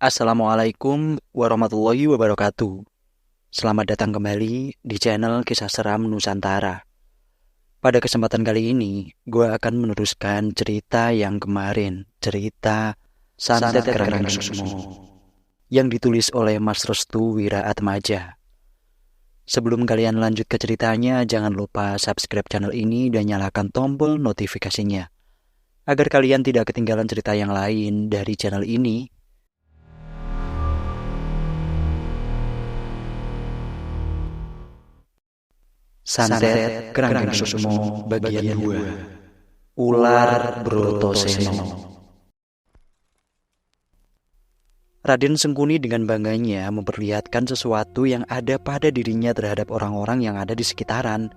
Assalamualaikum warahmatullahi wabarakatuh. Selamat datang kembali di channel Kisah Seram Nusantara. Pada kesempatan kali ini, gue akan meneruskan cerita yang kemarin, cerita Santet Kerangkeng Sumo, yang ditulis oleh Mas Restu Wiraatmaja. Sebelum kalian lanjut ke ceritanya, jangan lupa subscribe channel ini dan nyalakan tombol notifikasinya, agar kalian tidak ketinggalan cerita yang lain dari channel ini. Santet Kerangkeng Sumo bagian 2. Ular Brotoseno. Raden Sengkuni dengan bangganya memperlihatkan sesuatu yang ada pada dirinya terhadap orang-orang yang ada di sekitaran.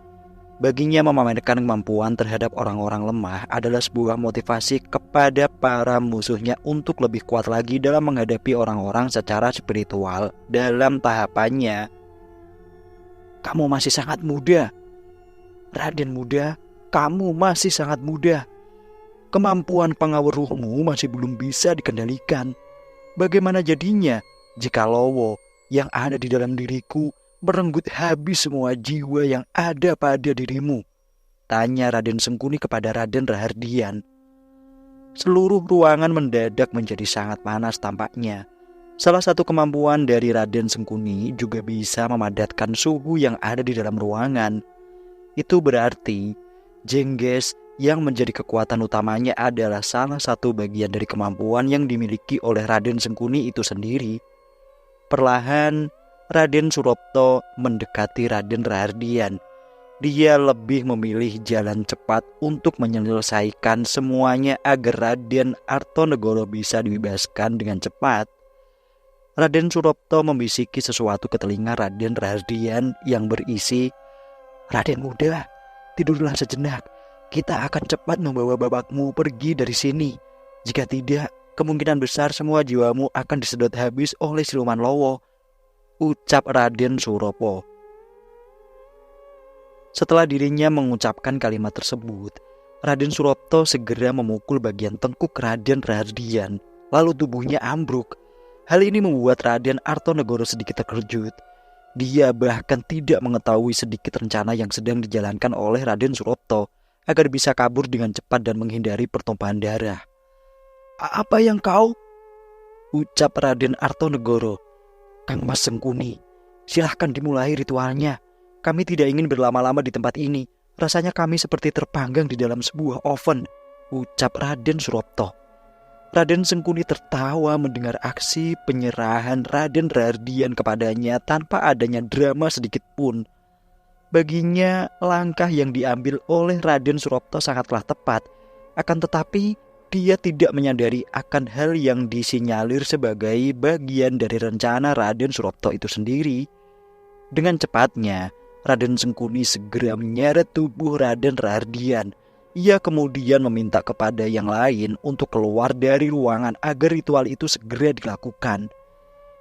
Baginya memamerkan kemampuan terhadap orang-orang lemah adalah sebuah motivasi kepada para musuhnya untuk lebih kuat lagi dalam menghadapi orang-orang secara spiritual dalam tahapannya. Kamu masih sangat muda, Raden muda, kamu masih sangat muda. Kemampuan pengaruh ruhmu masih belum bisa dikendalikan. Bagaimana jadinya jika Lowo yang ada di dalam diriku merenggut habis semua jiwa yang ada pada dirimu? Tanya Raden Sengkuni kepada Raden Rahardian. Seluruh ruangan mendadak menjadi sangat panas tampaknya. Salah satu kemampuan dari Raden Sengkuni juga bisa memadatkan suhu yang ada di dalam ruangan. Itu berarti jengges yang menjadi kekuatan utamanya adalah salah satu bagian dari kemampuan yang dimiliki oleh Raden Sengkuni itu sendiri. Perlahan Raden Suropto mendekati Raden Rahardian. Dia lebih memilih jalan cepat untuk menyelesaikan semuanya agar Raden Artonegoro bisa dibebaskan dengan cepat. Raden Suropto membisiki sesuatu ke telinga Raden Rahardian yang berisi, "Raden muda, tidurlah sejenak. Kita akan cepat membawa babakmu pergi dari sini. Jika tidak, kemungkinan besar semua jiwamu akan disedot habis oleh siluman Lowo," ucap Raden Suropo. Setelah dirinya mengucapkan kalimat tersebut, Raden Suropto segera memukul bagian tengkuk Raden Rahardian, lalu tubuhnya ambruk. Hal ini membuat Raden Artonegoro sedikit terkejut. Dia bahkan tidak mengetahui sedikit rencana yang sedang dijalankan oleh Raden Suropto agar bisa kabur dengan cepat dan menghindari pertumpahan darah. "Apa yang kau?" ucap Raden Artonegoro. "Kang Mas Sengkuni, silahkan dimulai ritualnya. Kami tidak ingin berlama-lama di tempat ini. Rasanya kami seperti terpanggang di dalam sebuah oven," ucap Raden Suropto. Raden Sengkuni tertawa mendengar aksi penyerahan Raden Rahardian kepadanya tanpa adanya drama sedikit pun. Baginya langkah yang diambil oleh Raden Suropto sangatlah tepat, akan tetapi dia tidak menyadari akan hal yang disinyalir sebagai bagian dari rencana Raden Suropto itu sendiri. Dengan cepatnya, Raden Sengkuni segera menyeret tubuh Raden Rahardian. Ia kemudian meminta kepada yang lain untuk keluar dari ruangan agar ritual itu segera dilakukan.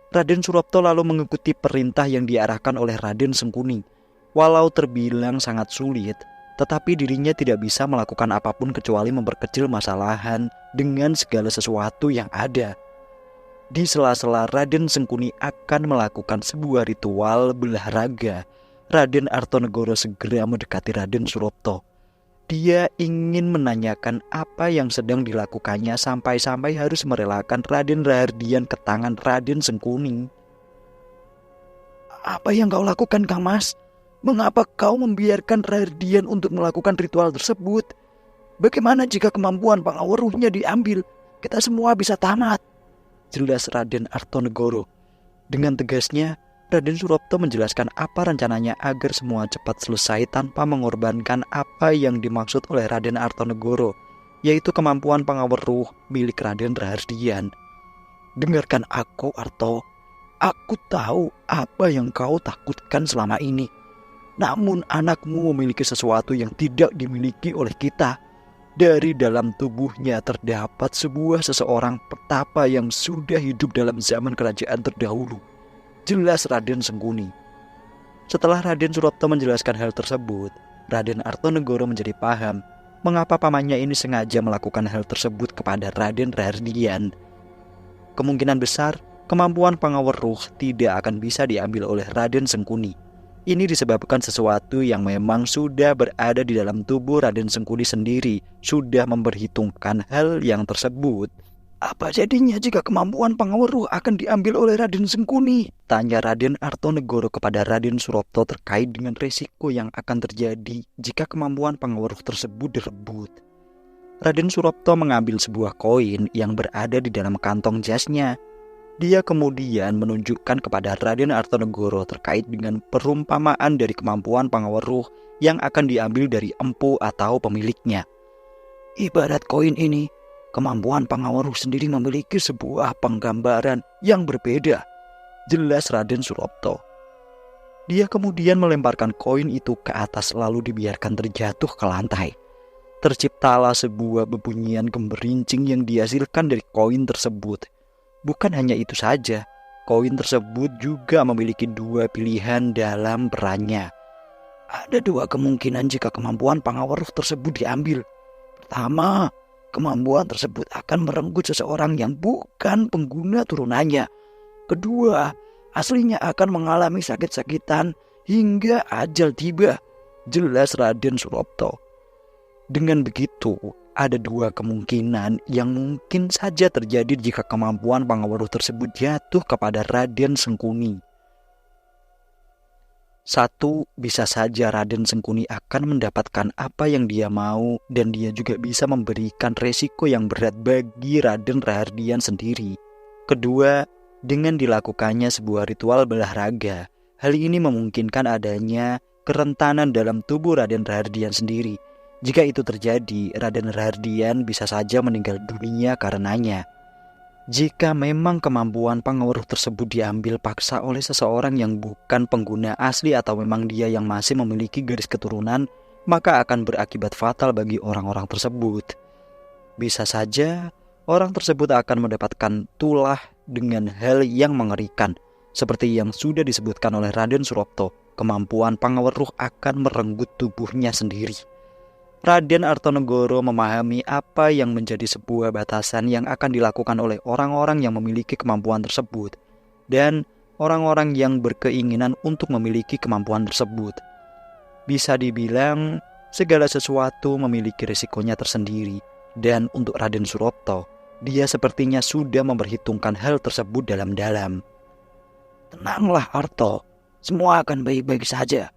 Raden Suropto lalu mengikuti perintah yang diarahkan oleh Raden Sengkuni. Walau terbilang sangat sulit, tetapi dirinya tidak bisa melakukan apapun kecuali memperkecil masalahan dengan segala sesuatu yang ada. Di sela-sela Raden Sengkuni akan melakukan sebuah ritual belah raga, Raden Artonegoro segera mendekati Raden Suropto. Dia ingin menanyakan apa yang sedang dilakukannya sampai-sampai harus merelakan Raden Rahardian ke tangan Raden Sengkuni. "Apa yang kau lakukan, Kang Mas? Mengapa kau membiarkan Rahardian untuk melakukan ritual tersebut? Bagaimana jika kemampuan pengaruhnya diambil? Kita semua bisa tamat," jelas Raden Artonegoro. Dengan tegasnya, Raden Suropto menjelaskan apa rencananya agar semua cepat selesai tanpa mengorbankan apa yang dimaksud oleh Raden Artonegoro, yaitu kemampuan pengaruh ruh milik Raden Rahardian. "Dengarkan aku, Arto. Aku tahu apa yang kau takutkan selama ini. Namun anakmu memiliki sesuatu yang tidak dimiliki oleh kita. Dari dalam tubuhnya terdapat sebuah seseorang petapa yang sudah hidup dalam zaman kerajaan terdahulu," jelas Raden Sengkuni. Setelah Raden Suropto menjelaskan hal tersebut, Raden Artonegoro menjadi paham mengapa pamannya ini sengaja melakukan hal tersebut kepada Raden Rahardian. Kemungkinan besar Kemampuan pengawal ruh tidak akan bisa diambil oleh Raden Sengkuni. Ini disebabkan sesuatu yang memang sudah berada di dalam tubuh Raden Sengkuni sendiri, sudah memperhitungkan hal yang tersebut. Apa jadinya jika kemampuan pengawal ruh akan diambil oleh Raden Sengkuni? Tanya Raden Artonegoro kepada Raden Surapto terkait dengan resiko yang akan terjadi jika kemampuan pengawal ruh tersebut direbut. Raden Surapto mengambil sebuah koin yang berada di dalam kantong jasnya. Dia kemudian menunjukkan kepada Raden Artonegoro terkait dengan perumpamaan dari kemampuan pengawal ruh yang akan diambil dari empu atau pemiliknya. Ibarat koin ini, kemampuan pengawal ruh sendiri memiliki sebuah penggambaran yang berbeda, jelas Raden Surapto. Dia kemudian melemparkan koin itu ke atas lalu dibiarkan terjatuh ke lantai. Terciptalah sebuah bebunyian gemberincing yang dihasilkan dari koin tersebut. Bukan hanya itu saja, koin tersebut juga memiliki dua pilihan dalam perannya. Ada dua kemungkinan jika kemampuan pengawal ruh tersebut diambil. Pertama, kemampuan tersebut akan merenggut seseorang yang bukan pengguna turunannya. Kedua, aslinya akan mengalami sakit-sakitan hingga ajal tiba, jelas Raden Surapto. Dengan begitu, ada dua kemungkinan yang mungkin saja terjadi jika kemampuan pengawal ruh tersebut jatuh kepada Raden Sengkuni. Satu, bisa saja Raden Sengkuni akan mendapatkan apa yang dia mau dan dia juga bisa memberikan resiko yang berat bagi Raden Rahardian sendiri. Kedua, dengan dilakukannya sebuah ritual belah raga, hal ini memungkinkan adanya kerentanan dalam tubuh Raden Rahardian sendiri. Jika itu terjadi, Raden Rahardian bisa saja meninggal dunia karenanya. Jika memang kemampuan pengawal ruh tersebut diambil paksa oleh seseorang yang bukan pengguna asli atau memang dia yang masih memiliki garis keturunan, maka akan berakibat fatal bagi orang-orang tersebut. Bisa saja orang tersebut akan mendapatkan tulah dengan hal yang mengerikan. Seperti yang sudah disebutkan oleh Raden Surapto, kemampuan pengawal ruh akan merenggut tubuhnya sendiri. Raden Artonegoro memahami apa yang menjadi sebuah batasan yang akan dilakukan oleh orang-orang yang memiliki kemampuan tersebut dan orang-orang yang berkeinginan untuk memiliki kemampuan tersebut. Bisa dibilang segala sesuatu memiliki risikonya tersendiri dan untuk Raden Surapto, dia sepertinya sudah memperhitungkan hal tersebut dalam-dalam. Tenanglah Arto, semua akan baik-baik saja.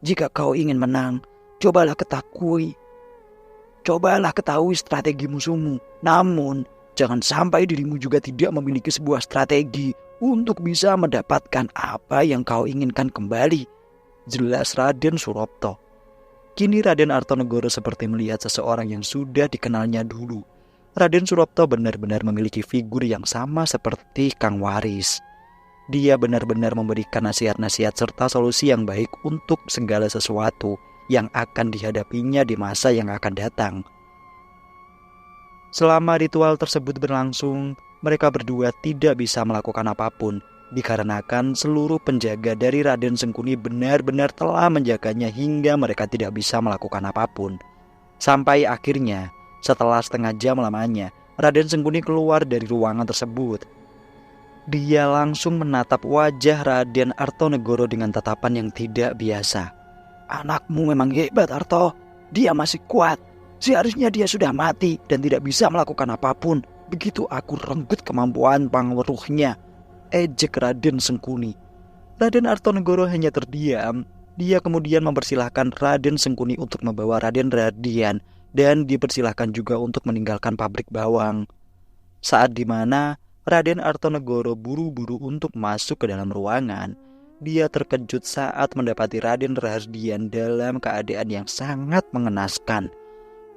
Jika kau ingin menang, cobalah ketahui strategi musuhmu. Namun, jangan sampai dirimu juga tidak memiliki sebuah strategi untuk bisa mendapatkan apa yang kau inginkan kembali, jelas Raden Surapto. Kini Raden Artonegoro seperti melihat seseorang yang sudah dikenalnya dulu. Raden Surapto benar-benar memiliki figur yang sama seperti Kang Waris. Dia benar-benar memberikan nasihat-nasihat serta solusi yang baik untuk segala sesuatu yang akan dihadapinya di masa yang akan datang. Selama ritual tersebut berlangsung, mereka berdua tidak bisa melakukan apapun, dikarenakan seluruh penjaga dari Raden Sengkuni benar-benar telah menjaganya hingga mereka tidak bisa melakukan apapun. Sampai akhirnya, setelah setengah jam lamanya, Raden Sengkuni keluar dari ruangan tersebut. Dia langsung menatap wajah Raden Artonegoro dengan tatapan yang tidak biasa. Anakmu memang hebat Arto, dia masih kuat. Seharusnya dia sudah mati dan tidak bisa melakukan apapun. Begitu aku renggut kemampuan pengawal ruhnya, ejek Raden Sengkuni. Raden Artonegoro hanya terdiam. Dia kemudian mempersilahkan Raden Sengkuni untuk membawa Raden Rahardian dan dipersilahkan juga untuk meninggalkan pabrik bawang. Saat dimana Raden Artonegoro buru-buru untuk masuk ke dalam ruangan, dia terkejut saat mendapati Raden Rahardian dalam keadaan yang sangat mengenaskan.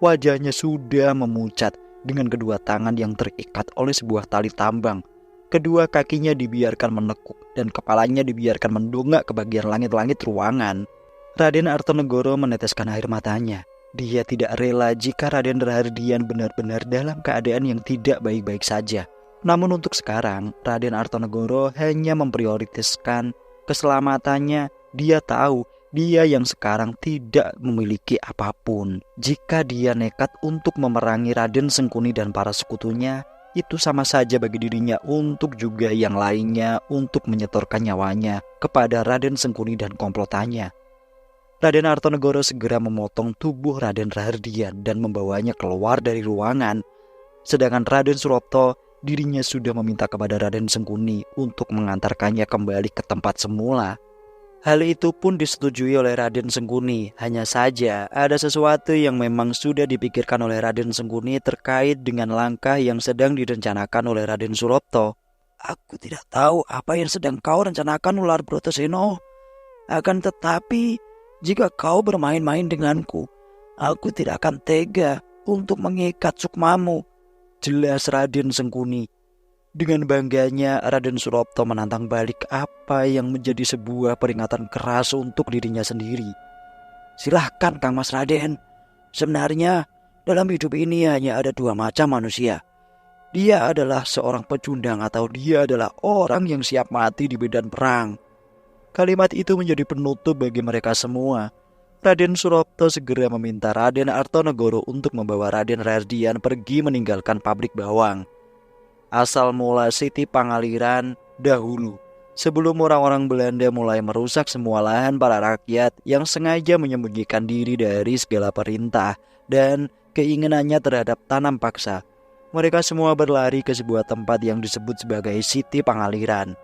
Wajahnya sudah memucat dengan kedua tangan yang terikat oleh sebuah tali tambang. Kedua kakinya dibiarkan menekuk dan kepalanya dibiarkan mendongak ke bagian langit-langit ruangan. Raden Artonegoro meneteskan air matanya. Dia tidak rela jika Raden Rahardian benar-benar dalam keadaan yang tidak baik-baik saja. Namun untuk sekarang, Raden Artonegoro hanya memprioritaskan keselamatannya. Dia tahu dia yang sekarang tidak memiliki apapun. Jika dia nekat untuk memerangi Raden Sengkuni dan para sekutunya, itu sama saja bagi dirinya untuk juga yang lainnya untuk menyetorkan nyawanya kepada Raden Sengkuni dan komplotannya. Raden Artonegoro segera memotong tubuh Raden Rahardian dan membawanya keluar dari ruangan. Sedangkan Raden Surapto dirinya sudah meminta kepada Raden Sengkuni untuk mengantarkannya kembali ke tempat semula. Hal itu pun disetujui oleh Raden Sengkuni. Hanya saja ada sesuatu yang memang sudah dipikirkan oleh Raden Sengkuni terkait dengan langkah yang sedang direncanakan oleh Raden Surapto. Aku tidak tahu apa yang sedang kau rencanakan, Ular Brotoseno. Akan tetapi, jika kau bermain-main denganku, aku tidak akan tega untuk mengikat sukmamu, jelas Raden Sengkuni. Dengan bangganya, Raden Surapto menantang balik apa yang menjadi sebuah peringatan keras untuk dirinya sendiri. Silahkan Kang Mas Raden. Sebenarnya dalam hidup ini hanya ada dua macam manusia. Dia adalah seorang pecundang atau dia adalah orang yang siap mati di medan perang. Kalimat itu menjadi penutup bagi mereka semua. Raden Surapto segera meminta Raden Artonegoro untuk membawa Raden Rahardian pergi meninggalkan pabrik bawang. Asal mula Siti Pangaliran dahulu, sebelum orang-orang Belanda mulai merusak semua lahan para rakyat yang sengaja menyembunyikan diri dari segala perintah dan keinginannya terhadap tanam paksa. Mereka semua berlari ke sebuah tempat yang disebut sebagai Siti Pangaliran.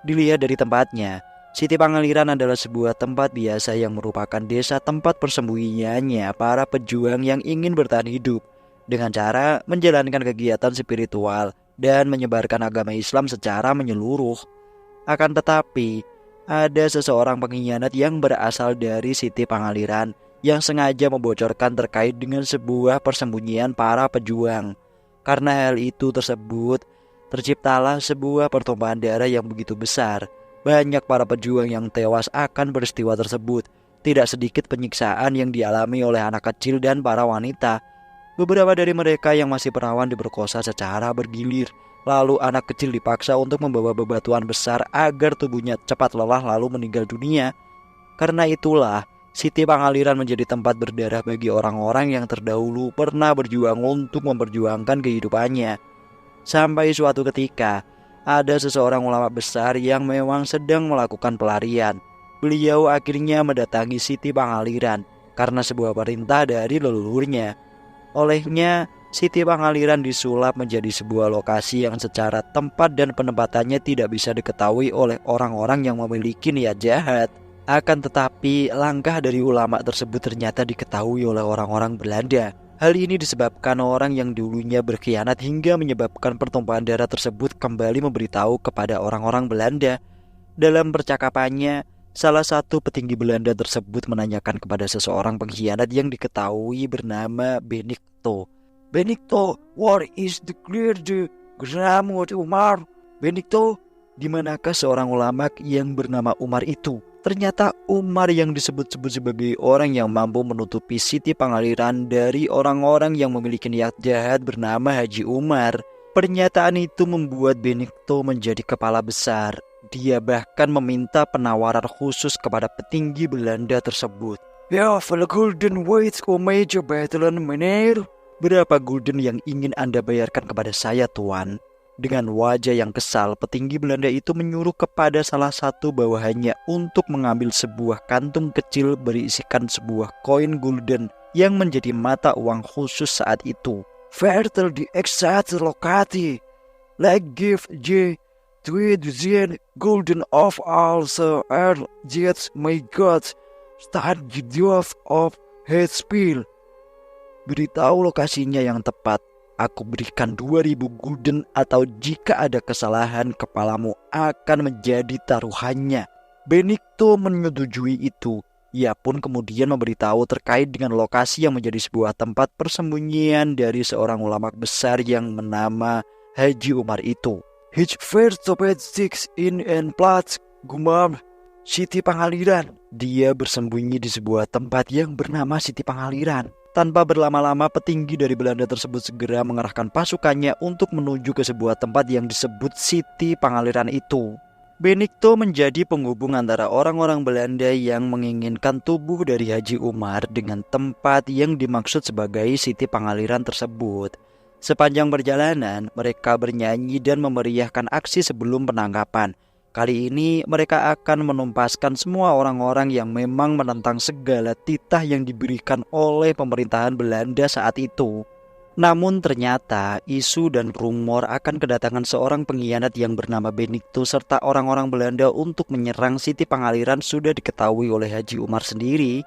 Dilihat dari tempatnya, Siti Pangaliran adalah sebuah tempat biasa yang merupakan desa tempat persembunyiannya para pejuang yang ingin bertahan hidup dengan cara menjalankan kegiatan spiritual dan menyebarkan agama Islam secara menyeluruh. Akan tetapi, ada seseorang pengkhianat yang berasal dari Siti Pangaliran yang sengaja membocorkan terkait dengan sebuah persembunyian para pejuang. Karena hal itu tersebut, terciptalah sebuah pertumpahan darah yang begitu besar. Banyak para pejuang yang tewas akan peristiwa tersebut. Tidak sedikit penyiksaan yang dialami oleh anak kecil dan para wanita. Beberapa dari mereka yang masih perawan diperkosa secara bergilir. Lalu anak kecil dipaksa untuk membawa bebatuan besar agar tubuhnya cepat lelah lalu meninggal dunia. Karena itulah Siti Pangaliran menjadi tempat berdarah bagi orang-orang yang terdahulu pernah berjuang untuk memperjuangkan kehidupannya. Sampai suatu ketika, ada seseorang ulama besar yang memang sedang melakukan pelarian. Beliau akhirnya mendatangi Siti Pangaliran karena sebuah perintah dari leluhurnya. Olehnya, Siti Pangaliran disulap menjadi sebuah lokasi yang secara tempat dan penempatannya tidak bisa diketahui oleh orang-orang yang memiliki niat jahat. Akan tetapi, langkah dari ulama tersebut ternyata diketahui oleh orang-orang Belanda. Hal ini disebabkan orang yang dulunya berkhianat hingga menyebabkan pertumpahan darah tersebut kembali memberitahu kepada orang-orang Belanda. Dalam percakapannya, salah satu petinggi Belanda tersebut menanyakan kepada seseorang pengkhianat yang diketahui bernama Benedikto. Benedikto, what is the clear the Gramu Umar? Benedikto, di manakah seorang ulama yang bernama Umar itu? Ternyata Umar yang disebut-sebut sebagai orang yang mampu menutupi Siti Pangaliran dari orang-orang yang memiliki niat jahat bernama Haji Umar. Pernyataan itu membuat Benedikto menjadi kepala besar. Dia bahkan meminta penawaran khusus kepada petinggi Belanda tersebut. Ya, for golden weight o major battle meneer. Berapa gulden yang ingin Anda bayarkan kepada saya, Tuan? Dengan wajah yang kesal, petinggi Belanda itu menyuruh kepada salah satu bawahannya untuk mengambil sebuah kantung kecil berisikan sebuah koin gulden yang menjadi mata uang khusus saat itu. Vertel di exact lokasi. Like give J. 2000 golden of all so earl jets my God start gidios of head spill. Beritahu lokasinya yang tepat. Aku berikan 2000 gulden atau jika ada kesalahan kepalamu akan menjadi taruhannya. Benedikto menyetujui itu. Ia pun kemudian memberitahu terkait dengan lokasi yang menjadi sebuah tempat persembunyian dari seorang ulama besar yang bernama Haji Umar itu. His first topet six in and plat gumam Siti Pangaliran. Dia bersembunyi di sebuah tempat yang bernama Siti Pangaliran. Tanpa berlama-lama, petinggi dari Belanda tersebut segera mengerahkan pasukannya untuk menuju ke sebuah tempat yang disebut Siti Pangaliran itu. Benedikto menjadi penghubung antara orang-orang Belanda yang menginginkan tubuh dari Haji Umar dengan tempat yang dimaksud sebagai Siti Pangaliran tersebut. Sepanjang perjalanan, mereka bernyanyi dan memeriahkan aksi sebelum penangkapan. Kali ini mereka akan menumpaskan semua orang-orang yang memang menentang segala titah yang diberikan oleh pemerintahan Belanda saat itu. Namun ternyata isu dan rumor akan kedatangan seorang pengkhianat yang bernama Benigto serta orang-orang Belanda untuk menyerang Siti Pangaliran sudah diketahui oleh Haji Umar sendiri.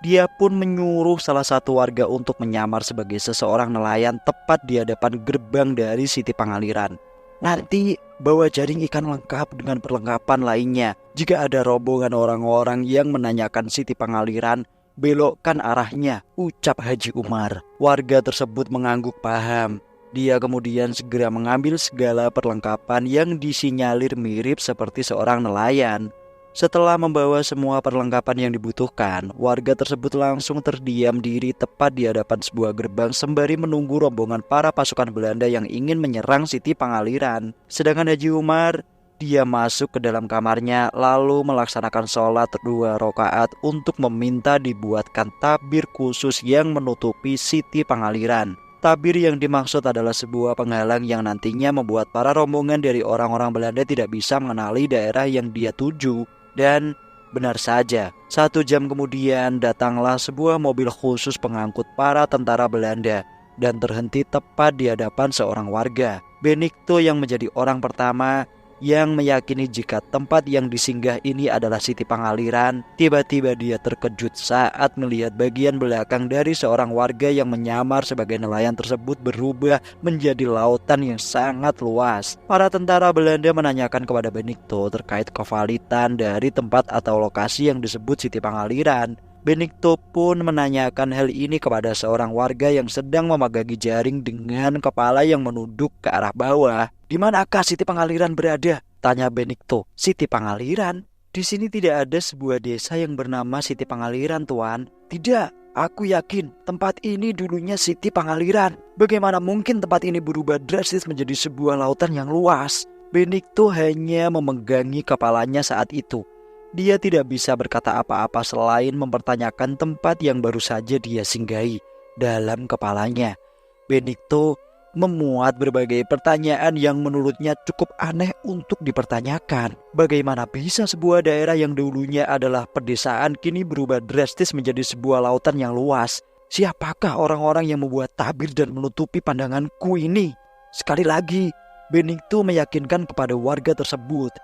Dia pun menyuruh salah satu warga untuk menyamar sebagai seseorang nelayan tepat di hadapan gerbang dari Siti Pangaliran. Nanti bawa jaring ikan lengkap dengan perlengkapan lainnya. Jika ada rombongan orang-orang yang menanyakan Siti Pangaliran, belokkan arahnya, ucap Haji Umar. Warga tersebut mengangguk paham. Dia kemudian segera mengambil segala perlengkapan yang disinyalir mirip seperti seorang nelayan. Setelah membawa semua perlengkapan yang dibutuhkan, warga tersebut langsung terdiam diri tepat di hadapan sebuah gerbang sembari menunggu rombongan para pasukan Belanda yang ingin menyerang Siti Pangaliran. Sedangkan Haji Umar, dia masuk ke dalam kamarnya lalu melaksanakan sholat 2 rakaat untuk meminta dibuatkan tabir khusus yang menutupi Siti Pangaliran. Tabir yang dimaksud adalah sebuah penghalang yang nantinya membuat para rombongan dari orang-orang Belanda tidak bisa mengenali daerah yang dia tuju. Dan benar saja, 1 jam kemudian datanglah sebuah mobil khusus pengangkut para tentara Belanda dan terhenti tepat di hadapan seorang warga. Benigto yang menjadi orang pertama yang meyakini jika tempat yang disinggah ini adalah Siti Pangaliran. Tiba-tiba dia terkejut saat melihat bagian belakang dari seorang warga yang menyamar sebagai nelayan tersebut berubah menjadi lautan yang sangat luas. Para tentara Belanda menanyakan kepada Benigto terkait kevalitan dari tempat atau lokasi yang disebut Siti Pangaliran. Benigto pun menanyakan hal ini kepada seorang warga yang sedang memegangi jaring dengan kepala yang menunduk ke arah bawah. "Di manakah Siti Pangaliran berada?" tanya Benigto. "Siti Pangaliran? Di sini tidak ada sebuah desa yang bernama Siti Pangaliran, Tuan." "Tidak, aku yakin tempat ini dulunya Siti Pangaliran. Bagaimana mungkin tempat ini berubah drastis menjadi sebuah lautan yang luas?" Benigto hanya memegangi kepalanya saat itu. Dia tidak bisa berkata apa-apa selain mempertanyakan tempat yang baru saja dia singgahi. Dalam kepalanya, Benigto memuat berbagai pertanyaan yang menurutnya cukup aneh untuk dipertanyakan. Bagaimana bisa sebuah daerah yang dulunya adalah pedesaan kini berubah drastis menjadi sebuah lautan yang luas? Siapakah orang-orang yang membuat tabir dan menutupi pandanganku ini? Sekali lagi, Benigto meyakinkan kepada warga tersebut.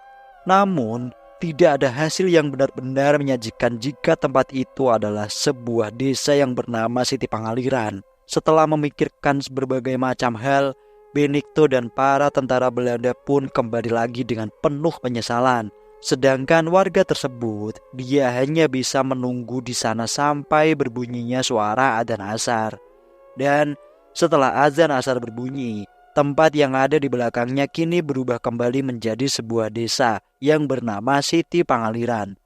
Namun, tidak ada hasil yang benar-benar menyajikan jika tempat itu adalah sebuah desa yang bernama Siti Pangaliran. Setelah memikirkan berbagai macam hal, Benigto dan para tentara Belanda pun kembali lagi dengan penuh penyesalan. Sedangkan warga tersebut, dia hanya bisa menunggu di sana sampai berbunyinya suara adzan asar. Dan setelah azan asar berbunyi, tempat yang ada di belakangnya kini berubah kembali menjadi sebuah desa yang bernama Siti Pangaliran.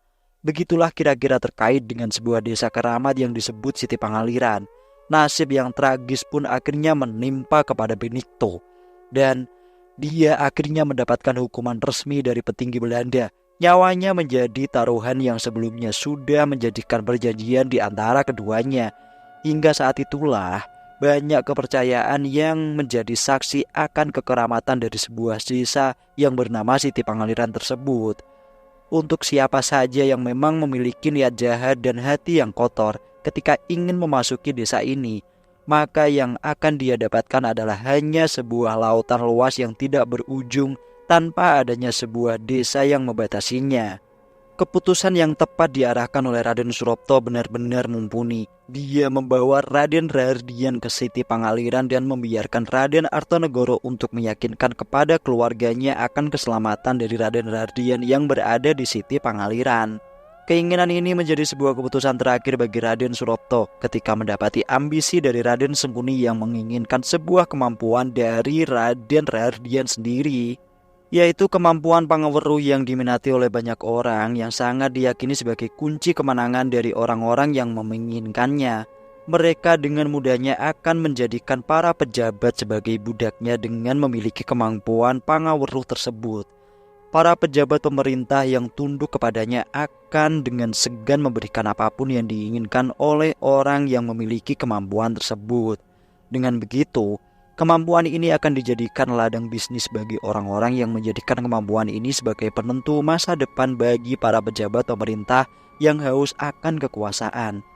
Begitulah kira-kira terkait dengan sebuah desa keramat yang disebut Siti Pangaliran. Nasib yang tragis pun akhirnya menimpa kepada Benigto. Dan dia akhirnya mendapatkan hukuman resmi dari petinggi Belanda. Nyawanya menjadi taruhan yang sebelumnya sudah menjadikan perjanjian di antara keduanya. Hingga saat itulah banyak kepercayaan yang menjadi saksi akan kekeramatan dari sebuah desa yang bernama Siti Pangaliran tersebut. Untuk siapa saja yang memang memiliki niat jahat dan hati yang kotor ketika ingin memasuki desa ini, maka yang akan dia dapatkan adalah hanya sebuah lautan luas yang tidak berujung tanpa adanya sebuah desa yang membatasinya. Keputusan yang tepat diarahkan oleh Raden Surapto benar-benar mumpuni. Dia membawa Raden Rahardian ke Siti Pangaliran dan membiarkan Raden Artonegoro untuk meyakinkan kepada keluarganya akan keselamatan dari Raden Rahardian yang berada di Siti Pangaliran. Keinginan ini menjadi sebuah keputusan terakhir bagi Raden Surapto ketika mendapati ambisi dari Raden Sengkuni yang menginginkan sebuah kemampuan dari Raden Rahardian sendiri, yaitu kemampuan pangaweruh yang diminati oleh banyak orang yang sangat diyakini sebagai kunci kemenangan dari orang-orang yang menginginkannya. Mereka dengan mudahnya akan menjadikan para pejabat sebagai budaknya dengan memiliki kemampuan pangaweruh tersebut. Para pejabat pemerintah yang tunduk kepadanya akan dengan segan memberikan apapun yang diinginkan oleh orang yang memiliki kemampuan tersebut. Dengan begitu, Kemampuan ini akan dijadikan ladang bisnis bagi orang-orang yang menjadikan kemampuan ini sebagai penentu masa depan bagi para pejabat pemerintah yang haus akan kekuasaan.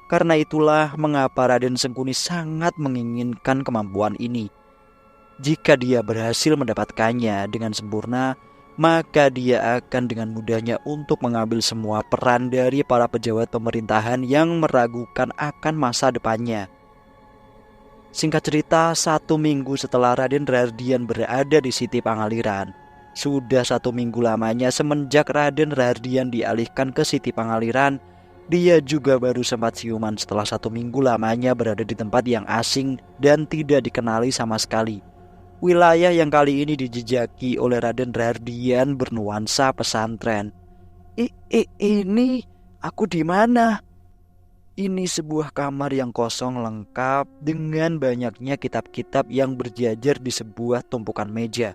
Karena itulah mengapa Raden Sengkuni sangat menginginkan kemampuan ini. Jika dia berhasil mendapatkannya dengan sempurna, maka dia akan dengan mudahnya untuk mengambil semua peran dari para pejabat pemerintahan yang meragukan akan masa depannya. Singkat cerita, 1 minggu setelah Raden Rahardian berada di Siti Pangaliran, sudah 1 minggu lamanya semenjak Raden Rahardian dialihkan ke Siti Pangaliran, dia juga baru sempat siuman setelah 1 minggu lamanya berada di tempat yang asing dan tidak dikenali sama sekali. Wilayah yang kali ini dijejaki oleh Raden Rahardian bernuansa pesantren. Ini aku di mana? Ini sebuah kamar yang kosong lengkap dengan banyaknya kitab-kitab yang berjajar di sebuah tumpukan meja.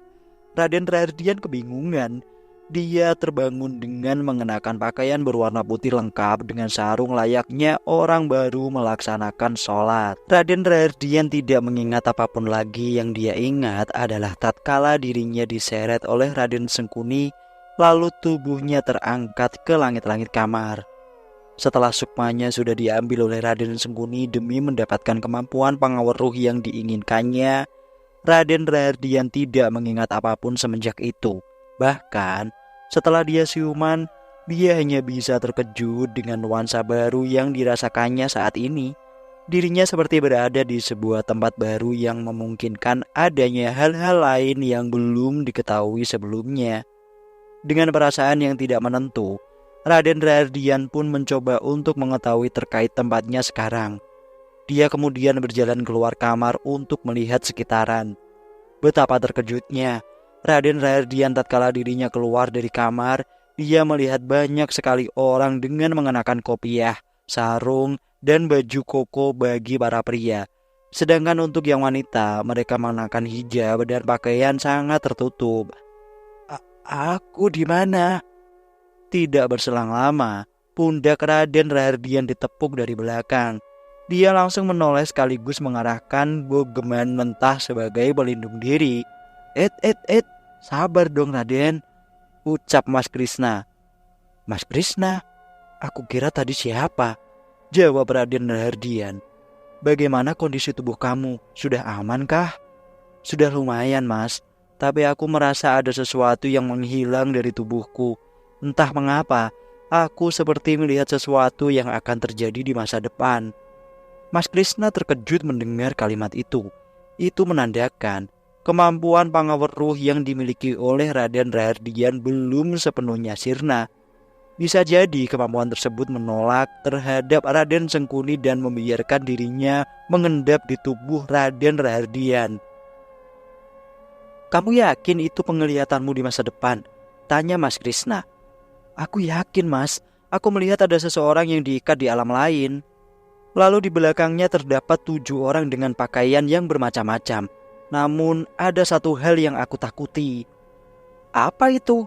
Raden Rahardian kebingungan. Dia terbangun dengan mengenakan pakaian berwarna putih lengkap dengan sarung layaknya orang baru melaksanakan sholat. Raden Rahardian tidak mengingat apapun lagi. Yang dia ingat adalah tatkala dirinya diseret oleh Raden Sengkuni, lalu tubuhnya terangkat ke langit-langit kamar. Setelah sukmanya sudah diambil oleh Raden Sengkuni demi mendapatkan kemampuan pengawal ruh yang diinginkannya, Raden Rahardian tidak mengingat apapun semenjak itu. Bahkan setelah dia siuman, dia hanya bisa terkejut dengan nuansa baru yang dirasakannya saat ini. Dirinya seperti berada di sebuah tempat baru yang memungkinkan adanya hal-hal lain yang belum diketahui sebelumnya. Dengan perasaan yang tidak menentu, Raden Rahardian pun mencoba untuk mengetahui terkait tempatnya sekarang. Dia kemudian berjalan keluar kamar untuk melihat sekitaran. Betapa terkejutnya Raden Rahardian tatkala dirinya keluar dari kamar. Dia melihat banyak sekali orang dengan mengenakan kopiah, sarung, dan baju koko bagi para pria. Sedangkan untuk yang wanita, mereka mengenakan hijab dan pakaian sangat tertutup. Aku di mana? Tidak berselang lama, pundak Raden Rahardian ditepuk dari belakang. Dia langsung menoleh sekaligus mengarahkan bogeman mentah sebagai pelindung diri. Sabar dong Raden, ucap Mas Krishna. Mas Krishna? Aku kira tadi siapa? Jawab Raden Rahardian. Bagaimana kondisi tubuh kamu? Sudah aman kah? Sudah lumayan mas, tapi aku merasa ada sesuatu yang menghilang dari tubuhku. Entah mengapa, aku seperti melihat sesuatu yang akan terjadi di masa depan. Mas Krishna terkejut mendengar kalimat itu. Itu menandakan kemampuan pengawal ruh yang dimiliki oleh Raden Rahardian belum sepenuhnya sirna. Bisa jadi kemampuan tersebut menolak terhadap Raden Sengkuni dan membiarkan dirinya mengendap di tubuh Raden Rahardian. Kamu yakin itu penglihatanmu di masa depan? Tanya Mas Krishna. Aku yakin mas, aku melihat ada seseorang yang diikat di alam lain. Lalu di belakangnya terdapat 7 orang dengan pakaian yang bermacam-macam. Namun ada satu hal yang aku takuti. Apa itu?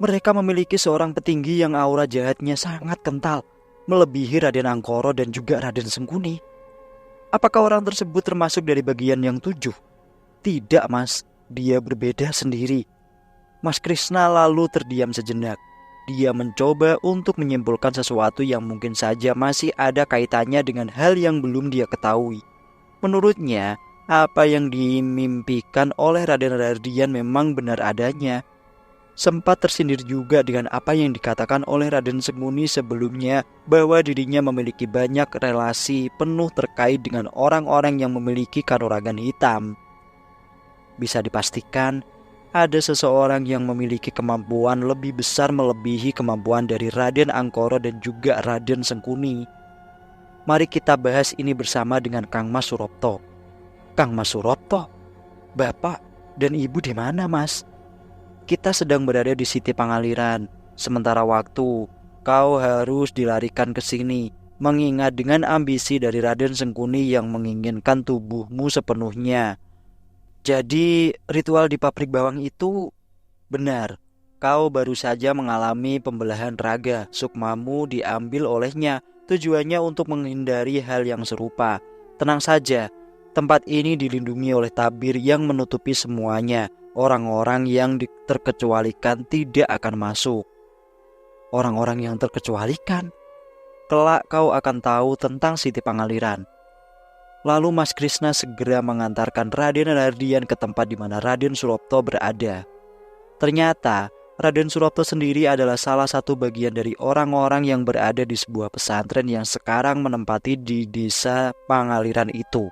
Mereka memiliki seorang petinggi yang aura jahatnya sangat kental, melebihi Raden Angkoro dan juga Raden Sengkuni. Apakah orang tersebut termasuk dari bagian yang 7? Tidak mas, dia berbeda sendiri. Mas Krishna lalu terdiam sejenak. Dia mencoba untuk menyimpulkan sesuatu yang mungkin saja masih ada kaitannya dengan hal yang belum dia ketahui. Menurutnya, apa yang dimimpikan oleh Raden Rahardian memang benar adanya. Sempat tersindir juga dengan apa yang dikatakan oleh Raden Sengkuni sebelumnya bahwa dirinya memiliki banyak relasi penuh terkait dengan orang-orang yang memiliki kanuragan hitam. Bisa dipastikan, ada seseorang yang memiliki kemampuan lebih besar melebihi kemampuan dari Raden Angkoro dan juga Raden Sengkuni. Mari kita bahas ini bersama dengan Kang Mas Suropto. Kang Mas Suropto, Bapak dan Ibu di mana mas? Kita sedang berada di Siti Pangaliran. Sementara waktu, kau harus dilarikan ke sini. Mengingat dengan ambisi dari Raden Sengkuni yang menginginkan tubuhmu sepenuhnya. Jadi ritual di pabrik bawang itu benar. Kau baru saja mengalami pembelahan raga. Sukmamu diambil olehnya. Tujuannya untuk menghindari hal yang serupa. Tenang saja, Tempat ini dilindungi oleh tabir yang menutupi semuanya. Orang-orang yang terkecualikan tidak akan masuk. Orang-orang yang terkecualikan? Kelak kau akan tahu tentang Siti Pangaliran. Lalu Mas Krishna segera mengantarkan Raden Hardian ke tempat di mana Raden Surapto berada. Ternyata Raden Surapto sendiri adalah salah satu bagian dari orang-orang yang berada di sebuah pesantren yang sekarang menempati di desa Pangaliran itu.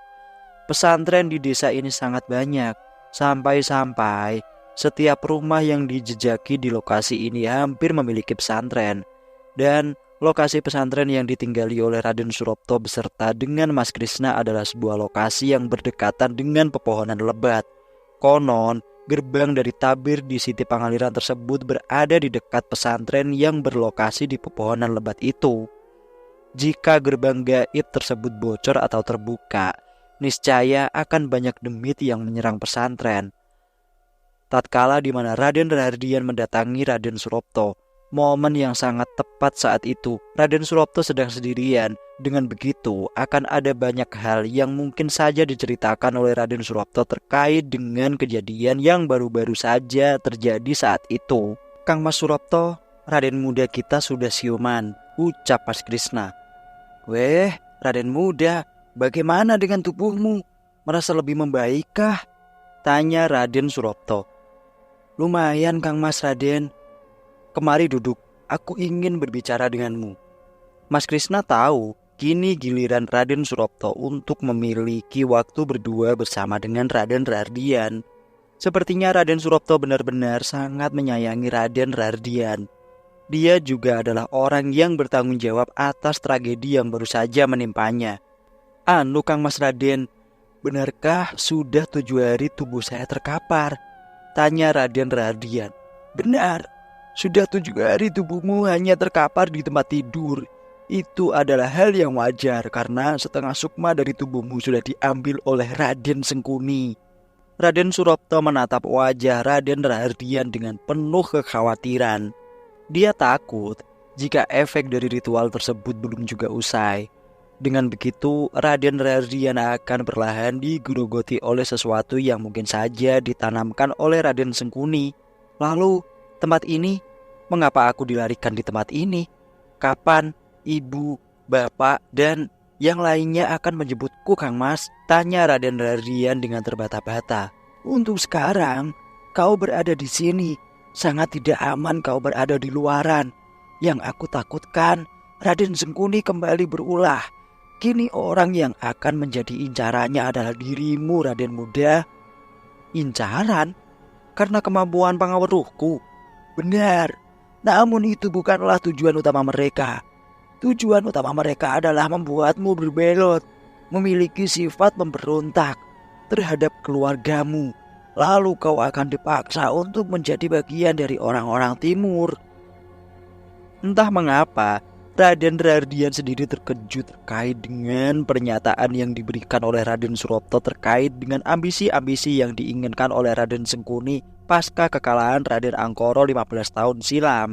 Pesantren di desa ini sangat banyak, sampai-sampai setiap rumah yang dijejaki di lokasi ini hampir memiliki pesantren. Dan lokasi pesantren yang ditinggali oleh Raden Surapto beserta dengan Mas Krishna adalah sebuah lokasi yang berdekatan dengan pepohonan lebat. Konon, gerbang dari tabir di Siti Pangaliran tersebut berada di dekat pesantren yang berlokasi di pepohonan lebat itu. Jika gerbang gaib tersebut bocor atau terbuka, niscaya akan banyak demit yang menyerang pesantren. Tatkala di mana Raden Hardian mendatangi Raden Surapto, momen yang sangat tepat saat itu, Raden Surapto sedang sendirian. Dengan begitu, akan ada banyak hal yang mungkin saja diceritakan oleh Raden Surapto terkait dengan kejadian yang baru-baru saja terjadi saat itu. Kang Mas Surapto, Raden muda kita sudah siuman, ucap Mas Krishna. Weh, Raden muda, bagaimana dengan tubuhmu? Merasa lebih membaikkah? Tanya Raden Surapto. Lumayan Kang Mas Raden. Kemari duduk, aku ingin berbicara denganmu. Mas Krishna tahu, kini giliran Raden Surapto untuk memiliki waktu berdua bersama dengan Raden Hardian. Sepertinya Raden Surapto benar-benar sangat menyayangi Raden Hardian. Dia juga adalah orang yang bertanggung jawab atas tragedi yang baru saja menimpanya. Anu Kang Mas Raden, benarkah sudah 7 hari tubuh saya terkapar? Tanya Raden Hardian. Benar, sudah 7 hari tubuhmu hanya terkapar di tempat tidur. Itu adalah hal yang wajar karena setengah sukma dari tubuhmu sudah diambil oleh Raden Sengkuni. Raden Surapto menatap wajah Raden Hardian dengan penuh kekhawatiran. Dia takut jika efek dari ritual tersebut belum juga usai. Dengan begitu, Raden Hardian akan perlahan digerogoti oleh sesuatu yang mungkin saja ditanamkan oleh Raden Sengkuni. Lalu, tempat ini, mengapa aku dilarikan di tempat ini? Kapan ibu, bapak, dan yang lainnya akan menjemputku Kang Mas? Tanya Raden Hardian dengan terbata-bata. Untuk sekarang, kau berada di sini. Sangat tidak aman kau berada di luaran. Yang aku takutkan, Raden Sengkuni kembali berulah. Kini orang yang akan menjadi incarannya adalah dirimu Raden muda. Incaran? Karena kemampuan pangaweruhku? Benar, namun itu bukanlah tujuan utama mereka. Tujuan utama mereka adalah membuatmu berbelot, memiliki sifat memberontak terhadap keluargamu. Lalu kau akan dipaksa untuk menjadi bagian dari orang-orang timur. Entah mengapa, Raden Hardian sendiri terkejut terkait dengan pernyataan yang diberikan oleh Raden Surapto terkait dengan ambisi-ambisi yang diinginkan oleh Raden Sengkuni pasca kekalahan Raden Angkoro 15 tahun silam.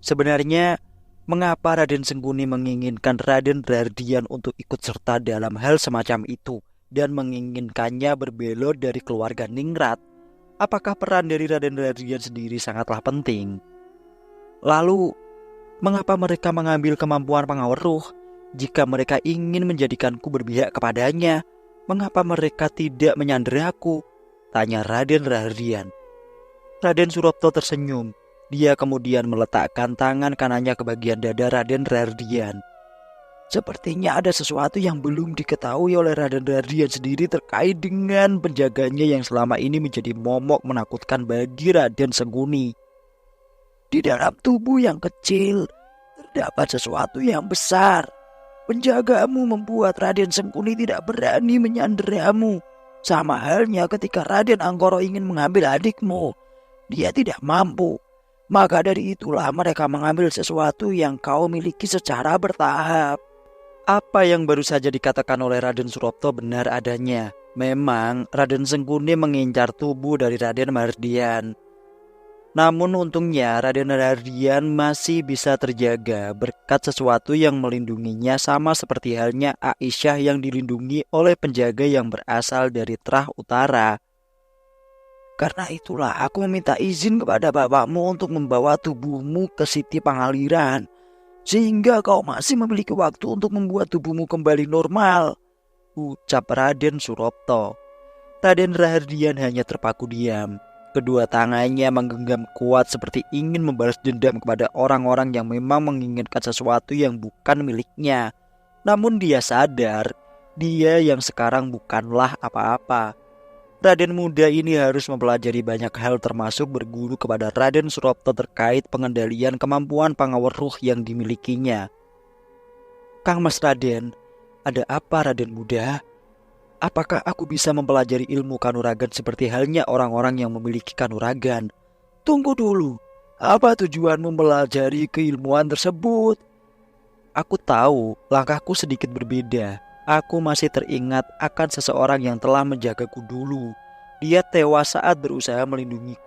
Sebenarnya, mengapa Raden Sengkuni menginginkan Raden Hardian untuk ikut serta dalam hal semacam itu dan menginginkannya berbelot dari keluarga Ningrat? Apakah peran dari Raden Hardian sendiri sangatlah penting? Lalu, mengapa mereka mengambil kemampuan pangaweruh? Jika mereka ingin menjadikanku berpihak kepadanya, mengapa mereka tidak menyanderaku? Tanya Raden Hardian. Raden Surapto tersenyum. Dia kemudian meletakkan tangan kanannya ke bagian dada Raden Hardian. Sepertinya ada sesuatu yang belum diketahui oleh Raden Hardian sendiri terkait dengan penjaganya yang selama ini menjadi momok menakutkan bagi Raden Sengkuni. Di dalam tubuh yang kecil terdapat sesuatu yang besar. Penjagamu membuat Raden Sengkuni tidak berani menyanderamu. Sama halnya ketika Raden Angkoro ingin mengambil adikmu. Dia tidak mampu. Maka dari itulah mereka mengambil sesuatu yang kau miliki secara bertahap. Apa yang baru saja dikatakan oleh Raden Surapto benar adanya. Memang Raden Sengkuni mengincar tubuh dari Raden Hardian. Namun untungnya Raden Rahardian masih bisa terjaga berkat sesuatu yang melindunginya, sama seperti halnya Aisyah yang dilindungi oleh penjaga yang berasal dari Trah Utara. Karena itulah aku meminta izin kepada bapakmu untuk membawa tubuhmu ke Siti Pangaliran, sehingga kau masih memiliki waktu untuk membuat tubuhmu kembali normal, ucap Raden Surapto. Raden Rahardian hanya terpaku diam. Kedua tangannya menggenggam kuat seperti ingin membalas dendam kepada orang-orang yang memang menginginkan sesuatu yang bukan miliknya. Namun dia sadar, dia yang sekarang bukanlah apa-apa. Raden muda ini harus mempelajari banyak hal, termasuk berguru kepada Raden Surapto terkait pengendalian kemampuan pengawal ruh yang dimilikinya. Kang Mas Raden, ada apa Raden muda? Apakah aku bisa mempelajari ilmu kanuragan seperti halnya orang-orang yang memiliki kanuragan? Tunggu dulu, apa tujuanmu mempelajari keilmuan tersebut? Aku tahu langkahku sedikit berbeda. Aku masih teringat akan seseorang yang telah menjagaku dulu. Dia tewas saat berusaha melindungiku.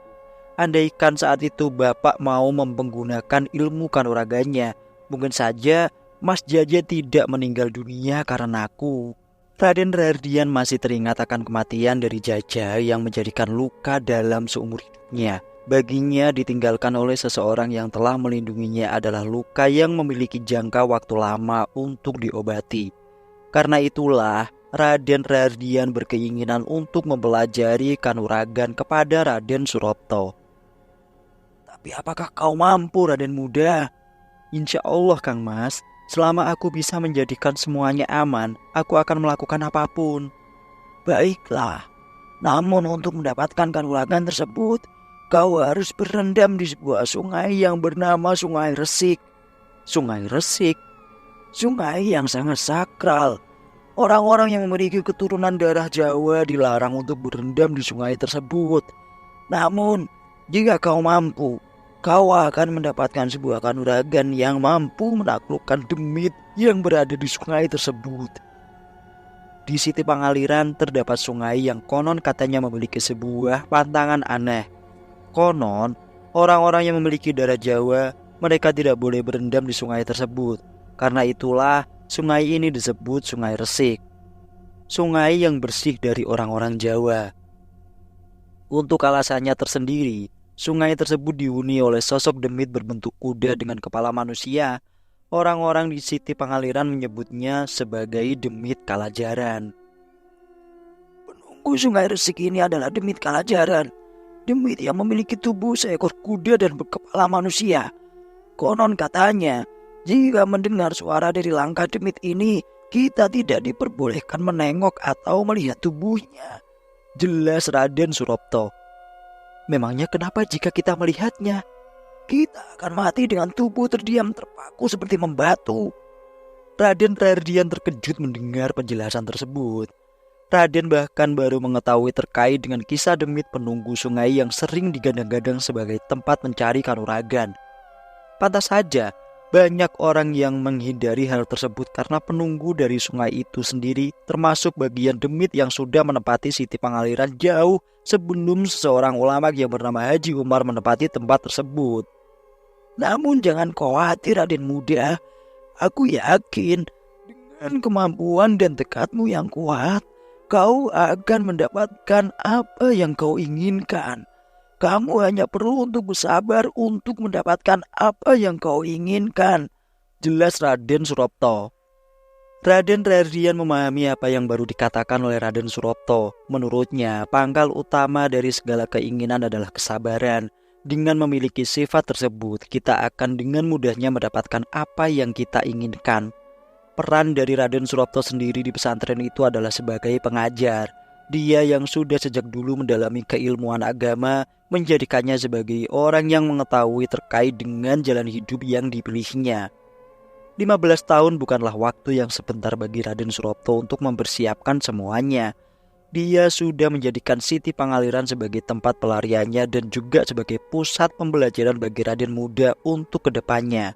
Andaikan saat itu Bapak mau menggunakan ilmu kanuragannya, mungkin saja Mas Jaja tidak meninggal dunia karena aku. Raden Rahardian masih teringat akan kematian dari Jaja yang menjadikan luka dalam seumur hidupnya. Baginya ditinggalkan oleh seseorang yang telah melindunginya adalah luka yang memiliki jangka waktu lama untuk diobati. Karena itulah Raden Rahardian berkeinginan untuk mempelajari kanuragan kepada Raden Surapto. Tapi apakah kau mampu Raden muda? Insya Allah Kang Mas. Selama aku bisa menjadikan semuanya aman, aku akan melakukan apapun. Baiklah, namun untuk mendapatkan kanuragan tersebut, kau harus berendam di sebuah sungai yang bernama Sungai Resik. Sungai Resik? Sungai yang sangat sakral. Orang-orang yang memiliki keturunan darah Jawa dilarang untuk berendam di sungai tersebut. Namun, jika kau mampu, kau akan mendapatkan sebuah kanuragan yang mampu menaklukkan demit yang berada di sungai tersebut. Di Siti Pangaliran terdapat sungai yang konon katanya memiliki sebuah pantangan aneh. Konon, orang-orang yang memiliki darah Jawa, mereka tidak boleh berendam di sungai tersebut. Karena itulah sungai ini disebut Sungai Resik. Sungai yang bersih dari orang-orang Jawa. Untuk alasannya tersendiri, sungai tersebut dihuni oleh sosok demit berbentuk kuda dengan kepala manusia. Orang-orang di Siti Pangaliran menyebutnya sebagai demit Kalajaran. Penunggu Sungai Resik ini adalah demit Kalajaran. Demit yang memiliki tubuh seekor kuda dan berkepala manusia. Konon katanya, jika mendengar suara dari langkah demit ini, kita tidak diperbolehkan menengok atau melihat tubuhnya. Jelas Raden Surapto. Memangnya kenapa jika kita melihatnya? Kita akan mati dengan tubuh terdiam terpaku seperti membatu. Raden Rahardian terkejut mendengar penjelasan tersebut. Raden bahkan baru mengetahui terkait dengan kisah demit penunggu sungai yang sering digadang-gadang sebagai tempat mencari kanuragan. Pantas saja banyak orang yang menghindari hal tersebut karena penunggu dari sungai itu sendiri termasuk bagian demit yang sudah menempati Siti Pangaliran jauh sebelum seseorang ulama yang bernama Haji Umar menempati tempat tersebut. Namun jangan khawatir Raden muda, aku yakin dengan kemampuan dan tekadmu yang kuat, kau akan mendapatkan apa yang kau inginkan. Kamu hanya perlu untuk bersabar untuk mendapatkan apa yang kau inginkan. Jelas Raden Surapto. Raden Rahardian memahami apa yang baru dikatakan oleh Raden Surapto. Menurutnya, pangkal utama dari segala keinginan adalah kesabaran. Dengan memiliki sifat tersebut, kita akan dengan mudahnya mendapatkan apa yang kita inginkan. Peran dari Raden Surapto sendiri di pesantren itu adalah sebagai pengajar. Dia yang sudah sejak dulu mendalami keilmuan agama menjadikannya sebagai orang yang mengetahui terkait dengan jalan hidup yang dipilihnya. 15 tahun bukanlah waktu yang sebentar bagi Raden Surapto untuk mempersiapkan semuanya. Dia sudah menjadikan Siti Pangaliran sebagai tempat pelariannya dan juga sebagai pusat pembelajaran bagi Raden muda untuk kedepannya.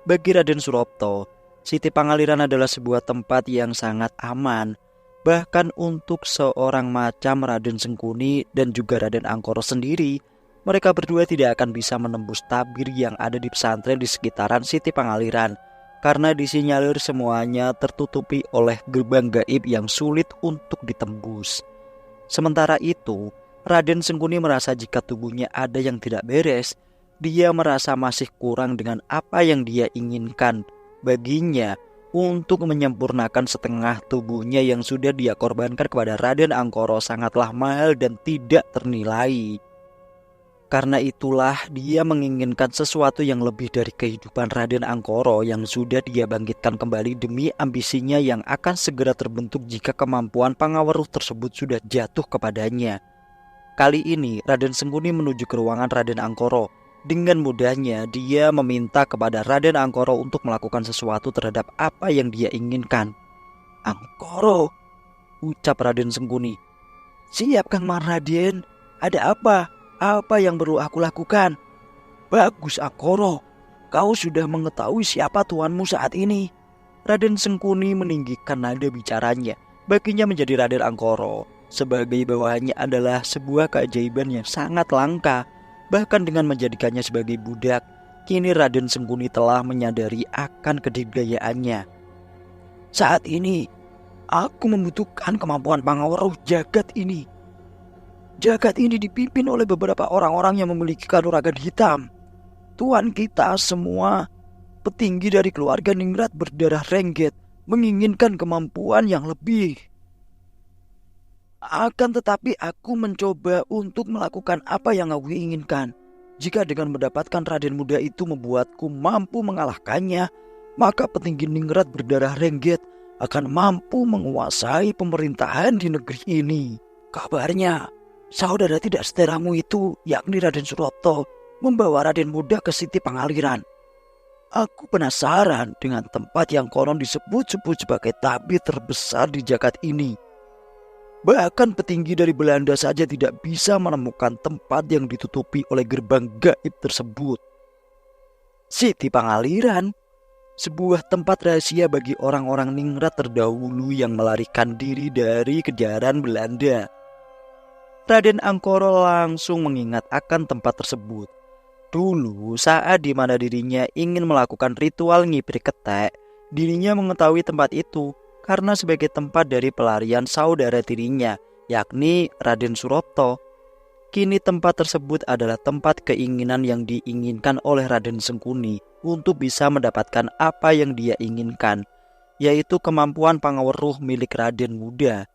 Bagi Raden Surapto, Siti Pangaliran adalah sebuah tempat yang sangat aman. Bahkan untuk seorang macam Raden Sengkuni dan juga Raden Angkoro sendiri, mereka berdua tidak akan bisa menembus tabir yang ada di pesantren di sekitaran Siti Pangaliran, karena disinyalir semuanya tertutupi oleh gerbang gaib yang sulit untuk ditembus. Sementara itu, Raden Sengkuni merasa jika tubuhnya ada yang tidak beres. Dia merasa masih kurang dengan apa yang dia inginkan. Baginya, untuk menyempurnakan setengah tubuhnya yang sudah dia korbankan kepada Raden Angkoro sangatlah mahal dan tidak ternilai. Karena itulah dia menginginkan sesuatu yang lebih dari kehidupan Raden Angkoro yang sudah dia bangkitkan kembali demi ambisinya yang akan segera terbentuk jika kemampuan Pangaweruh tersebut sudah jatuh kepadanya. Kali ini Raden Sengkuni menuju ke ruangan Raden Angkoro. Dengan mudahnya dia meminta kepada Raden Angkoro untuk melakukan sesuatu terhadap apa yang dia inginkan. "Angkoro," ucap Raden Sengkuni. "Siap Kang Raden, ada apa? Apa yang perlu aku lakukan?" "Bagus Angkoro, kau sudah mengetahui siapa tuanmu saat ini." Raden Sengkuni meninggikan nada bicaranya. Baginya menjadi Raden Angkoro sebagai bawahannya adalah sebuah keajaiban yang sangat langka. Bahkan dengan menjadikannya sebagai budak, kini Raden Sengkuni telah menyadari akan kedidayaannya. "Saat ini, aku membutuhkan kemampuan Pangaweruh jagat ini. Jagat ini dipimpin oleh beberapa orang-orang yang memiliki kanuragan hitam. Tuan kita semua, petinggi dari keluarga Ningrat berdarah Rengget, menginginkan kemampuan yang lebih. Akan tetapi aku mencoba untuk melakukan apa yang aku inginkan. Jika dengan mendapatkan Raden muda itu membuatku mampu mengalahkannya, maka petinggi Ningrat berdarah Rengget akan mampu menguasai pemerintahan di negeri ini. Kabarnya, saudara tidak seteramu itu, yakni Raden Suroto, membawa Raden muda ke Siti Pangaliran. Aku penasaran dengan tempat yang konon disebut-sebut sebagai tabir terbesar di jagat ini. Bahkan petinggi dari Belanda saja tidak bisa menemukan tempat yang ditutupi oleh gerbang gaib tersebut. Siti Pangaliran, sebuah tempat rahasia bagi orang-orang Ningrat terdahulu yang melarikan diri dari kejaran Belanda. Raden Angkoro langsung mengingat akan tempat tersebut. Dulu saat di mana dirinya ingin melakukan ritual ngipri ketek, dirinya mengetahui tempat itu karena sebagai tempat dari pelarian saudara tirinya, yakni Raden Suroto. Kini tempat tersebut adalah tempat keinginan yang diinginkan oleh Raden Sengkuni untuk bisa mendapatkan apa yang dia inginkan, yaitu kemampuan Pangaweruh milik Raden muda.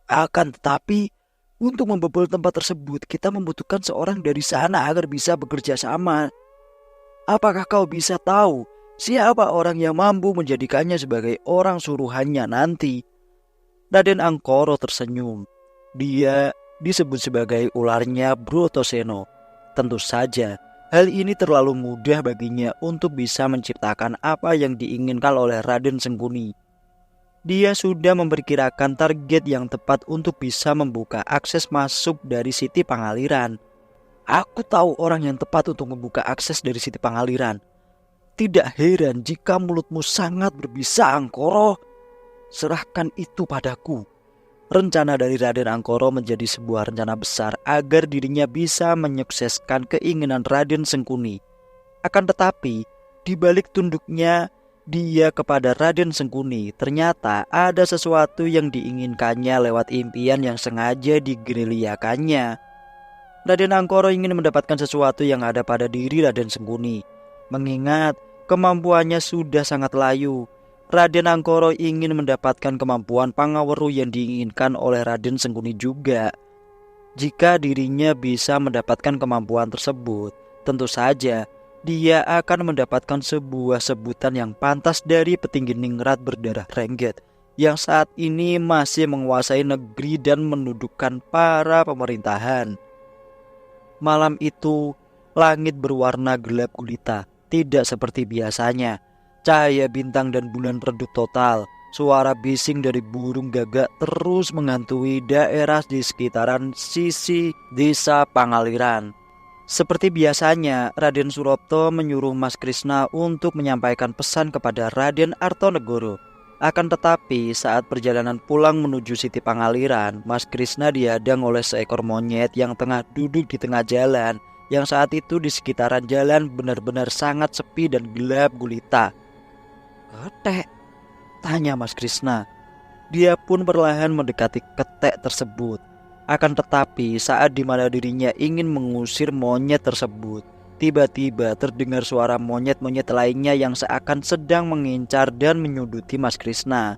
Akan tetapi, untuk membobol tempat tersebut, kita membutuhkan seorang dari sana agar bisa bekerja sama. Apakah kau bisa tahu siapa orang yang mampu menjadikannya sebagai orang suruhannya nanti? Raden Angkoro tersenyum. Dia disebut sebagai ularnya Brotoseno. Tentu saja, hal ini terlalu mudah baginya untuk bisa menciptakan apa yang diinginkan oleh Raden Sengkuni. Dia sudah memperkirakan target yang tepat untuk bisa membuka akses masuk dari Siti Pangaliran. Aku tahu orang yang tepat untuk membuka akses dari Siti Pangaliran. Tidak heran jika mulutmu sangat berbisa, Angkoro. Serahkan itu padaku. Rencana dari Raden Angkoro menjadi sebuah rencana besar agar dirinya bisa menyukseskan keinginan Raden Sengkuni. Akan tetapi, di balik tunduknya dia kepada Raden Sengkuni, ternyata ada sesuatu yang diinginkannya lewat impian yang sengaja digerilyakannya. Raden Angkoro ingin mendapatkan sesuatu yang ada pada diri Raden Sengkuni. Mengingat kemampuannya sudah sangat layu, Raden Angkoro ingin mendapatkan kemampuan Pangaweruh yang diinginkan oleh Raden Sengkuni juga. Jika dirinya bisa mendapatkan kemampuan tersebut, tentu saja dia akan mendapatkan sebuah sebutan yang pantas dari petinggi Ningrat berdarah Rengget yang saat ini masih menguasai negeri dan menundukkan para pemerintahan. Malam itu, langit berwarna gelap gulita, tidak seperti biasanya. Cahaya bintang dan bulan redup total. Suara bising dari burung gagak terus menghantui daerah di sekitaran sisi desa Pangaliran. Seperti biasanya, Raden Suroto menyuruh Mas Krishna untuk menyampaikan pesan kepada Raden Artonegoro. Akan tetapi saat perjalanan pulang menuju Siti Pangaliran, Mas Krishna dihadang oleh seekor monyet yang tengah duduk di tengah jalan, yang saat itu di sekitaran jalan benar-benar sangat sepi dan gelap gulita. "Ketek?" tanya Mas Krishna. Dia pun perlahan mendekati ketek tersebut. Akan tetapi saat dimana dirinya ingin mengusir monyet tersebut, tiba-tiba terdengar suara monyet-monyet lainnya yang seakan sedang mengincar dan menyuduti Mas Krishna.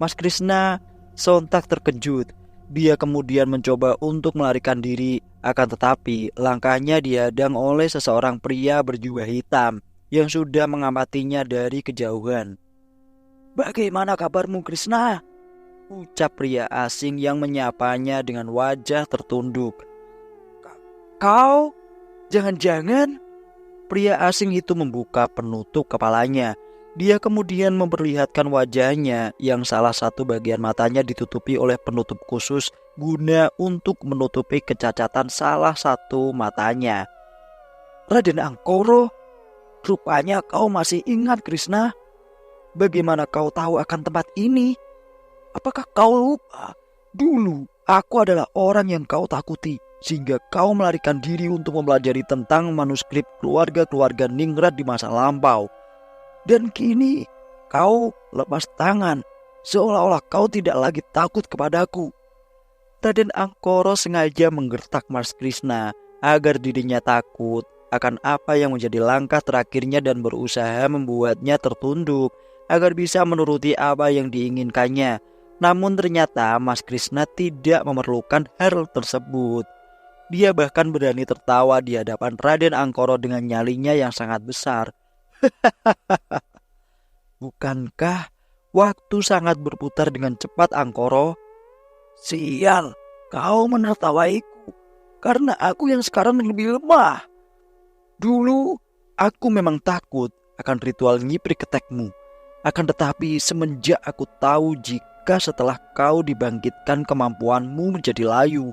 Mas Krishna sontak terkejut. Dia kemudian mencoba untuk melarikan diri, akan tetapi langkahnya dihadang oleh seseorang pria berjubah hitam yang sudah mengamatinya dari kejauhan. "Bagaimana kabarmu, Krishna?" ucap pria asing yang menyapanya dengan wajah tertunduk. "Kau? Jangan-jangan?" Pria asing itu membuka penutup kepalanya. Dia kemudian memperlihatkan wajahnya yang salah satu bagian matanya ditutupi oleh penutup khusus guna untuk menutupi kecacatan salah satu matanya. "Raden Angkoro, rupanya kau masih ingat, Krishna. Bagaimana kau tahu akan tempat ini? Apakah kau lupa? Dulu aku adalah orang yang kau takuti, sehingga kau melarikan diri untuk mempelajari tentang manuskrip keluarga-keluarga Ningrat di masa lampau. Dan kini kau lepas tangan, seolah-olah kau tidak lagi takut kepadaku." Raden Angkoro sengaja menggertak Mas Krishna agar dirinya takut akan apa yang menjadi langkah terakhirnya dan berusaha membuatnya tertunduk agar bisa menuruti apa yang diinginkannya. Namun ternyata Mas Krishna tidak memerlukan hal tersebut. Dia bahkan berani tertawa di hadapan Raden Angkoro dengan nyalinya yang sangat besar. "Bukankah waktu sangat berputar dengan cepat, Angkoro? Sial, kau menertawaiku karena aku yang sekarang lebih lemah. Dulu aku memang takut akan ritual nyipri ketekmu. Akan tetapi semenjak aku tahu jika setelah kau dibangkitkan kemampuanmu menjadi layu,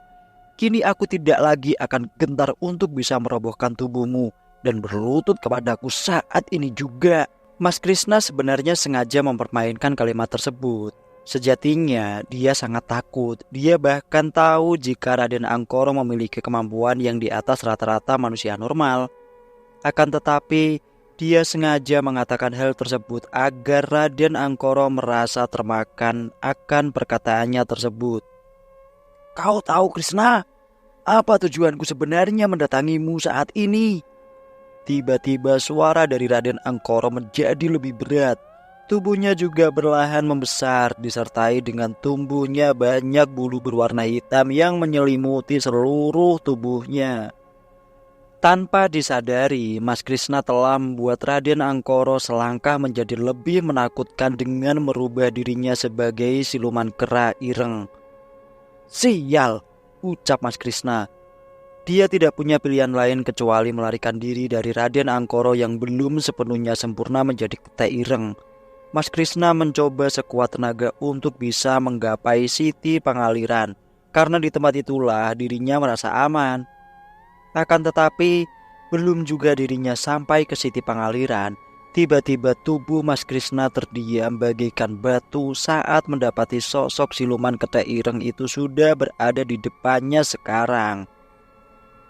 kini aku tidak lagi akan gentar untuk bisa merobohkan tubuhmu dan berlutut kepadaku saat ini juga." Mas Krishna sebenarnya sengaja mempermainkan kalimat tersebut. Sejatinya dia sangat takut. Dia bahkan tahu jika Raden Angkoro memiliki kemampuan yang di atas rata-rata manusia normal. Akan tetapi dia sengaja mengatakan hal tersebut agar Raden Angkoro merasa termakan akan perkataannya tersebut. "Kau tahu, Krishna, apa tujuanku sebenarnya mendatangimu saat ini?" Tiba-tiba suara dari Raden Angkoro menjadi lebih berat. Tubuhnya juga perlahan membesar disertai dengan tumbuhnya banyak bulu berwarna hitam yang menyelimuti seluruh tubuhnya. Tanpa disadari, Mas Krishna telah membuat Raden Angkoro selangkah menjadi lebih menakutkan dengan merubah dirinya sebagai siluman kera ireng. "Sial," ucap Mas Krishna. Dia tidak punya pilihan lain kecuali melarikan diri dari Raden Angkoro yang belum sepenuhnya sempurna menjadi ketek ireng. Mas Krishna mencoba sekuat tenaga untuk bisa menggapai Siti Pangaliran, karena di tempat itulah dirinya merasa aman. Akan tetapi belum juga dirinya sampai ke Siti Pangaliran, tiba-tiba tubuh Mas Krishna terdiam bagaikan batu saat mendapati sosok siluman ketek ireng itu sudah berada di depannya sekarang.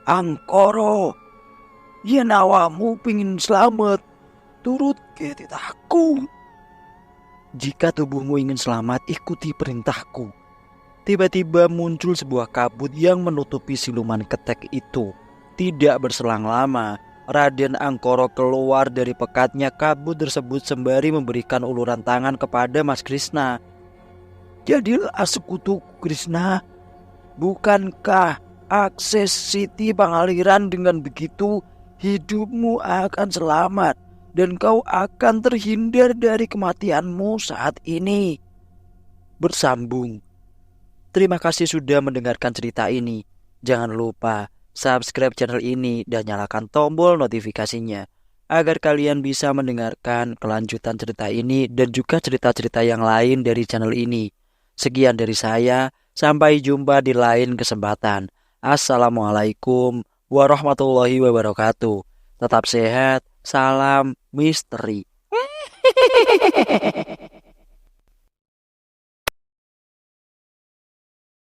"Angkoro, yen awamu pingin selamat, turut ke titahku. Jika tubuhmu ingin selamat, ikuti perintahku." Tiba-tiba muncul sebuah kabut yang menutupi siluman ketek itu. Tidak berselang lama, Raden Angkoro keluar dari pekatnya kabut tersebut sembari memberikan uluran tangan kepada Mas Krishna. "Jadilah sekutuku, Krishna. Bukankah akses Siti Pangaliran dengan begitu hidupmu akan selamat dan kau akan terhindar dari kematianmu saat ini?" Bersambung. Terima kasih sudah mendengarkan cerita ini. Jangan lupa subscribe channel ini dan nyalakan tombol notifikasinya agar kalian bisa mendengarkan kelanjutan cerita ini dan juga cerita-cerita yang lain dari channel ini. Sekian dari saya, sampai jumpa di lain kesempatan. Assalamualaikum warahmatullahi wabarakatuh. Tetap sehat, salam misteri.